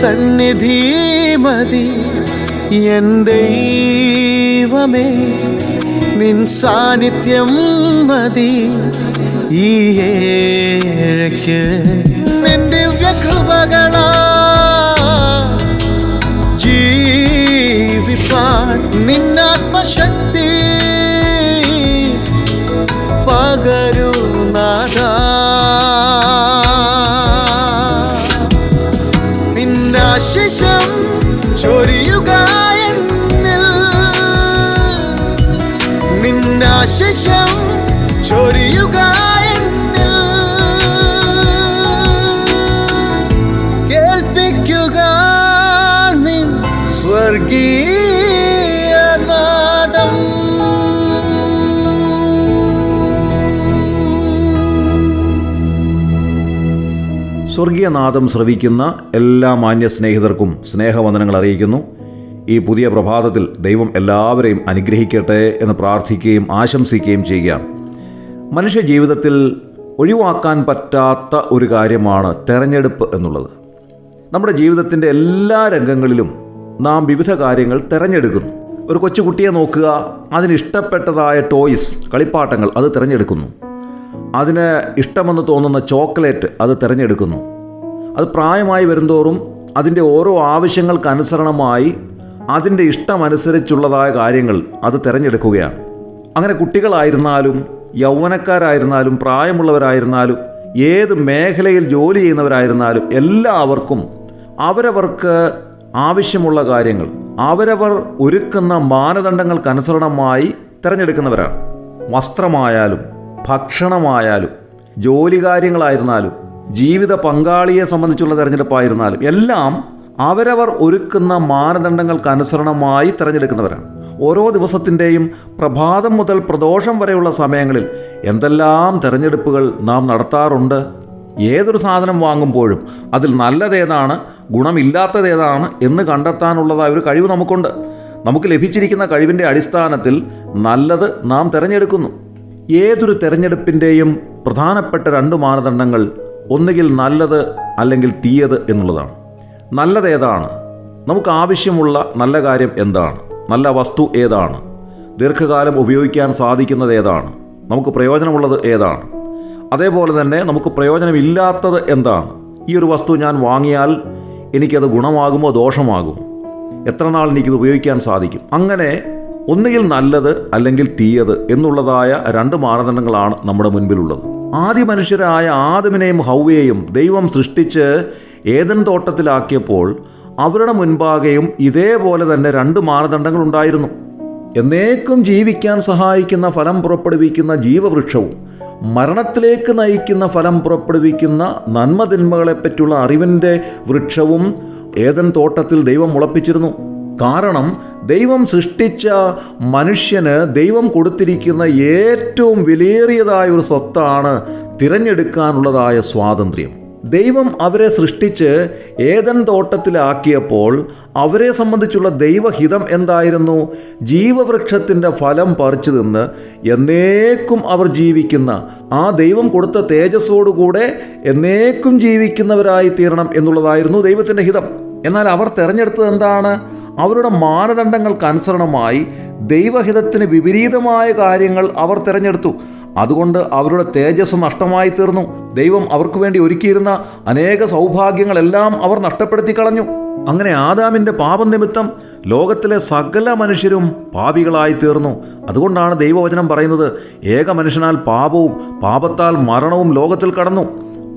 സന്നിധി മതി എൻ ദൈവമേ, നിൻ സാന്നിധ്യം മതി ഈ ഏഴയ്ക്ക്. നിൻ ദിവ്യകൃപകളാ ജീവിപ്പാൻ നിന്നാത്മശക്തി പകരൂ നാഥാ. നിന്നാശിഷം ചൊരിയുക എന്നിൽ, നിന്നാശിഷം ചൊരിയുക എന്നിൽ. കേൾപ്പിക്കുക നിൻ സ്വർഗീയ നാദം. സ്വർഗീയനാദം ശ്രവിക്കുന്ന എല്ലാ മാന്യ സ്നേഹിതർക്കും സ്നേഹവന്ദനങ്ങൾ അറിയിക്കുന്നു. ഈ പുതിയ പ്രഭാതത്തിൽ ദൈവം എല്ലാവരെയും അനുഗ്രഹിക്കട്ടെ എന്ന് പ്രാർത്ഥിക്കുകയും ആശംസിക്കുകയും ചെയ്യുകയാണ്. മനുഷ്യ ജീവിതത്തിൽ ഒഴിവാക്കാൻ പറ്റാത്ത ഒരു കാര്യമാണ് തെരഞ്ഞെടുപ്പ് എന്നുള്ളത്. നമ്മുടെ ജീവിതത്തിൻ്റെ എല്ലാ രംഗങ്ങളിലും നാം വിവിധ കാര്യങ്ങൾ തിരഞ്ഞെടുക്കുന്നു. ഒരു കൊച്ചുകുട്ടിയെ നോക്കുക, അതിന് ഇഷ്ടപ്പെട്ടതായ ടോയ്സ്, കളിപ്പാട്ടങ്ങൾ അത് തിരഞ്ഞെടുക്കുന്നു. അതിന് ഇഷ്ടമെന്ന് തോന്നുന്ന ചോക്ലേറ്റ് അത് തിരഞ്ഞെടുക്കുന്നു. അത് പ്രായമായി വരുന്തോറും അതിൻ്റെ ഓരോ ആവശ്യങ്ങൾക്കനുസരണമായി അതിൻ്റെ ഇഷ്ടമനുസരിച്ചുള്ളതായ കാര്യങ്ങൾ അത് തിരഞ്ഞെടുക്കുകയാണ്. അങ്ങനെ കുട്ടികളായിരുന്നാലും യൗവനക്കാരായിരുന്നാലും പ്രായമുള്ളവരായിരുന്നാലും ഏത് മേഖലയിൽ ജോലി ചെയ്യുന്നവരായിരുന്നാലും എല്ലാവർക്കും അവരവർക്ക് ആവശ്യമുള്ള കാര്യങ്ങൾ അവരവർ ഒരുക്കുന്ന മാനദണ്ഡങ്ങൾക്കനുസരണമായി തിരഞ്ഞെടുക്കുന്നവരാണ്. വസ്ത്രമായാലും ഭക്ഷണമായാലും ജോലി കാര്യങ്ങളായിരുന്നാലും ജീവിത പങ്കാളിയെ സംബന്ധിച്ചുള്ള തിരഞ്ഞെടുപ്പായിരുന്നാലും എല്ലാം അവരവർ ഒരുക്കുന്ന മാനദണ്ഡങ്ങൾക്കനുസരണമായി തിരഞ്ഞെടുക്കുന്നവരാണ്. ഓരോ ദിവസത്തിൻ്റെയും പ്രഭാതം മുതൽ പ്രദോഷം വരെയുള്ള സമയങ്ങളിൽ എന്തെല്ലാം തിരഞ്ഞെടുപ്പുകൾ നാം നടത്താറുണ്ട്. ഏതൊരു സാധനം വാങ്ങുമ്പോഴും അതിൽ നല്ലതേതാണ് ഗുണമില്ലാത്തതേതാണ് എന്ന് കണ്ടെത്താനുള്ളതായ ഒരു കഴിവ് നമുക്കുണ്ട്. നമുക്ക് ലഭിച്ചിരിക്കുന്ന കഴിവിൻ്റെ അടിസ്ഥാനത്തിൽ നല്ലത് നാം തിരഞ്ഞെടുക്കുന്നു. ഏതൊരു തിരഞ്ഞെടുപ്പിൻ്റെയും പ്രധാനപ്പെട്ട 2 മാനദണ്ഡങ്ങൾ ഒന്നുകിൽ നല്ലത് അല്ലെങ്കിൽ തീയത് എന്നുള്ളതാണ്. നല്ലതേതാണ്? നമുക്ക് ആവശ്യമുള്ള നല്ല കാര്യം എന്താണ്? നല്ല വസ്തു ഏതാണ്? ദീർഘകാലം ഉപയോഗിക്കാൻ സാധിക്കുന്നത് ഏതാണ്? നമുക്ക് പ്രയോജനമുള്ളത് ഏതാണ്? അതേപോലെ തന്നെ നമുക്ക് പ്രയോജനമില്ലാത്തത് എന്താണ്? ഈ ഒരു വസ്തു ഞാൻ വാങ്ങിയാൽ എനിക്കത് ഗുണമാകുമോ ദോഷമാകുമോ? എത്ര നാൾ എനിക്കിത് ഉപയോഗിക്കാൻ സാധിക്കും? അങ്ങനെ ഒന്നുകിൽ നല്ലത് അല്ലെങ്കിൽ തീയത് എന്നുള്ളതായ 2 മാനദണ്ഡങ്ങളാണ് നമ്മുടെ മുൻപിലുള്ളത്. ആദ്യ മനുഷ്യരായ ആദമിനെയും ഹൗവയെയും ദൈവം സൃഷ്ടിച്ച് ഏദൻ തോട്ടത്തിലാക്കിയപ്പോൾ അവരുടെ മുൻപാകെയും ഇതേപോലെ തന്നെ 2 മാനദണ്ഡങ്ങൾ ഉണ്ടായിരുന്നു. എന്നേക്കും ജീവിക്കാൻ സഹായിക്കുന്ന ഫലം പുറപ്പെടുവിക്കുന്ന ജീവവൃക്ഷവും മരണത്തിലേക്ക് നയിക്കുന്ന ഫലം പുറപ്പെടുവിക്കുന്ന നന്മതിന്മകളെപ്പറ്റിയുള്ള അറിവിൻ്റെ വൃക്ഷവും ഏദൻ തോട്ടത്തിൽ ദൈവം മുളപ്പിച്ചിരുന്നു. കാരണം ദൈവം സൃഷ്ടിച്ച മനുഷ്യന് ദൈവം കൊടുത്തിരിക്കുന്ന ഏറ്റവും വിലയേറിയതായ ഒരു സ്വത്താണ് തിരഞ്ഞെടുക്കാനുള്ളതായ സ്വാതന്ത്ര്യം. ദൈവം അവരെ സൃഷ്ടിച്ച് ഏദൻ തോട്ടത്തിലാക്കിയപ്പോൾ അവരെ സംബന്ധിച്ചുള്ള ദൈവഹിതം എന്തായിരുന്നു? ജീവവൃക്ഷത്തിൻ്റെ ഫലം പറിച്ചു തിന്ന് എന്നേക്കും അവർ ജീവിക്കുന്ന ആ ദൈവം കൊടുത്ത തേജസ്സോടുകൂടെ എന്നേക്കും ജീവിക്കുന്നവരായി തീരണം എന്നുള്ളതായിരുന്നു ദൈവത്തിൻ്റെ ഹിതം. എന്നാൽ അവർ തിരഞ്ഞെടുത്തത് എന്താണ്? അവരുടെ മാനദണ്ഡങ്ങൾക്കനുസരണമായി ദൈവഹിതത്തിന് വിപരീതമായ കാര്യങ്ങൾ അവർ തിരഞ്ഞെടുത്തു. അതുകൊണ്ട് അവരുടെ തേജസ് നഷ്ടമായി തീർന്നു. ദൈവം അവർക്ക് വേണ്ടി ഒരുക്കിയിരുന്ന അനേക സൗഭാഗ്യങ്ങളെല്ലാം അവർ നഷ്ടപ്പെടുത്തി കളഞ്ഞു. അങ്ങനെ ആദാമിൻ്റെ പാപനിമിത്തം ലോകത്തിലെ സകല മനുഷ്യരും പാപികളായി തീർന്നു. അതുകൊണ്ടാണ് ദൈവവചനം പറയുന്നത്, ഏക മനുഷ്യനാൽ പാപവും പാപത്താൽ മരണവും ലോകത്തിൽ കടന്നു,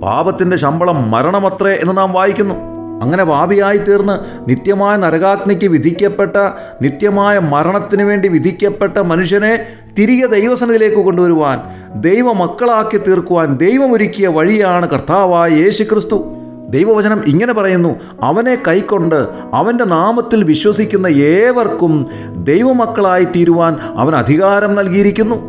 പാപത്തിൻ്റെ ശമ്പളം മരണമത്രേ എന്ന് നാം വായിക്കുന്നു. അങ്ങനെ പാപിയായി തീർന്ന് നിത്യമായ നരകാഗ്നിക്ക് വിധിക്കപ്പെട്ട, നിത്യമായ മരണത്തിന് വേണ്ടി വിധിക്കപ്പെട്ട മനുഷ്യനെ തിരികെ ദൈവസന്നിധിയിലേക്ക് കൊണ്ടുവരുവാൻ, ദൈവമക്കളാക്കി തീർക്കുവാൻ ദൈവമൊരുക്കിയ വഴിയാണ് കർത്താവായ യേശുക്രിസ്തു. ദൈവവചനം ഇങ്ങനെ പറയുന്നു, അവനെ കൈക്കൊണ്ട് അവൻ്റെ നാമത്തിൽ വിശ്വസിക്കുന്ന ഏവർക്കും ദൈവമക്കളായി തീരുവാൻ അവൻ അധികാരം നൽകിയിരിക്കുന്നു.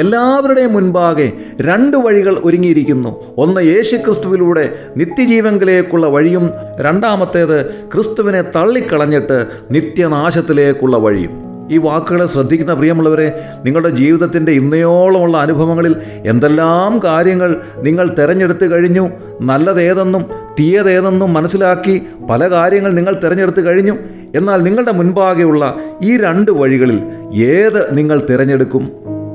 എല്ലാവരുടെയും മുൻപാകെ 2 വഴികൾ ഒരുങ്ങിയിരിക്കുന്നു. ഒന്ന് യേശുക്രിസ്തുവിലൂടെ നിത്യജീവങ്കിലേക്കുള്ള വഴിയും, രണ്ടാമത്തേത് ക്രിസ്തുവിനെ തള്ളിക്കളഞ്ഞിട്ട് നിത്യനാശത്തിലേക്കുള്ള വഴിയും. ഈ വാക്കുകളെ ശ്രദ്ധിക്കുന്ന പ്രിയമുള്ളവരെ, നിങ്ങളുടെ ജീവിതത്തിൻ്റെ ഇന്നയോളമുള്ള അനുഭവങ്ങളിൽ എന്തെല്ലാം കാര്യങ്ങൾ നിങ്ങൾ തിരഞ്ഞെടുത്ത് കഴിഞ്ഞു, നല്ലതേതെന്നും തീയതേതെന്നും മനസ്സിലാക്കി പല കാര്യങ്ങൾ നിങ്ങൾ തിരഞ്ഞെടുത്ത് കഴിഞ്ഞു. എന്നാൽ നിങ്ങളുടെ മുൻപാകെയുള്ള ഈ 2 വഴികളിൽ ഏത് നിങ്ങൾ തിരഞ്ഞെടുക്കും?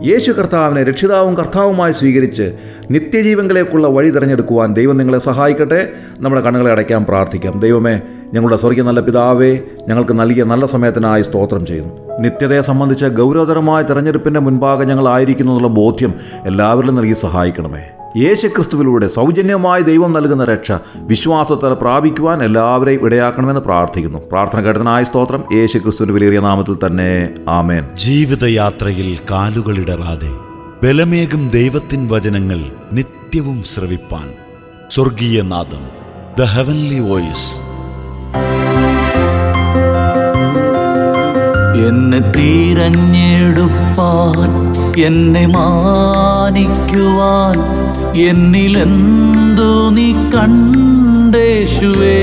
യേശു കർത്താവിനെ രക്ഷിതാവും കർത്താവുമായി സ്വീകരിച്ച് നിത്യജീവനിലേക്കുള്ള വഴി തിരഞ്ഞെടുക്കുവാൻ ദൈവം നിങ്ങളെ സഹായിക്കട്ടെ. നമ്മുടെ കണ്ണുകളെ അടയ്ക്കാൻ പ്രാർത്ഥിക്കാം. ദൈവമേ, ഞങ്ങളുടെ സ്വർഗ്ഗീയ നല്ല പിതാവേ, ഞങ്ങൾക്ക് നൽകിയ നല്ല സമയത്തിനായി സ്തോത്രം ചെയ്യുന്നു. നിത്യതയെ സംബന്ധിച്ച ഗൗരവതരമായ തിരഞ്ഞെടുപ്പിൻ്റെ മുൻപാകെ ഞങ്ങളായിരിക്കുന്നു എന്നുള്ള ബോധ്യം എല്ലാവരിലും നൽകി സഹായിക്കണമേ. യേശുക്രിസ്തുവിലൂടെ സൗജന്യമായി ദൈവം നൽകുന്ന രക്ഷ വിശ്വാസത്താൽ പ്രാപിക്കുവാൻ എല്ലാവരെയും ഇടയാക്കണമെന്ന് പ്രാർത്ഥിക്കുന്നു. പ്രാർത്ഥന കേട്ടതിനായി സ്തോത്രം. യേശുക്രിസ്തുവിന്റെ വിലയേറിയ നാമത്തിൽ തന്നെ, ആമേൻ. ജീവിതയാത്രയിൽ കാലുകളിടറാതെ ബലമേകും ദൈവത്തിൻ വചനങ്ങൾ നിത്യവും ശ്രവിപ്പാൻ സ്വർഗീയ നാദം, ദ ഹെവൻലി വോയിസ്. എന്നെ തിരഞ്ഞെടുപ്പാൻ, എന്നെ മാനിക്കുവാൻ, എന്നിലെന്തു നീ കണ്ടേശുവേ.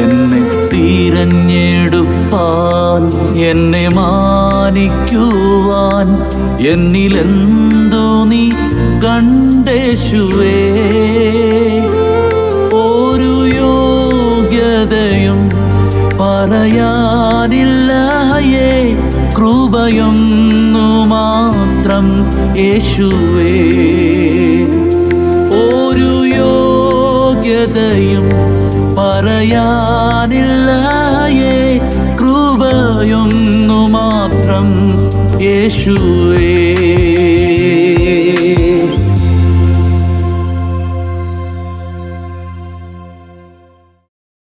എന്നെ തിരഞ്ഞെടുപ്പാൻ, എന്നെ മാനിക്കുവാൻ, എന്നിലെന്തു നീ കണ്ടേശുവേ. ഒരു യോഗ്യതയും പറയാനില്ലയേ, കൃപയൊന്നു മാത്രം യേശുവേ. ഒരു യോഗ്യതയും പറയാനില്ലയേ, കൃപയൊന്നു മാത്രം യേശുവേ.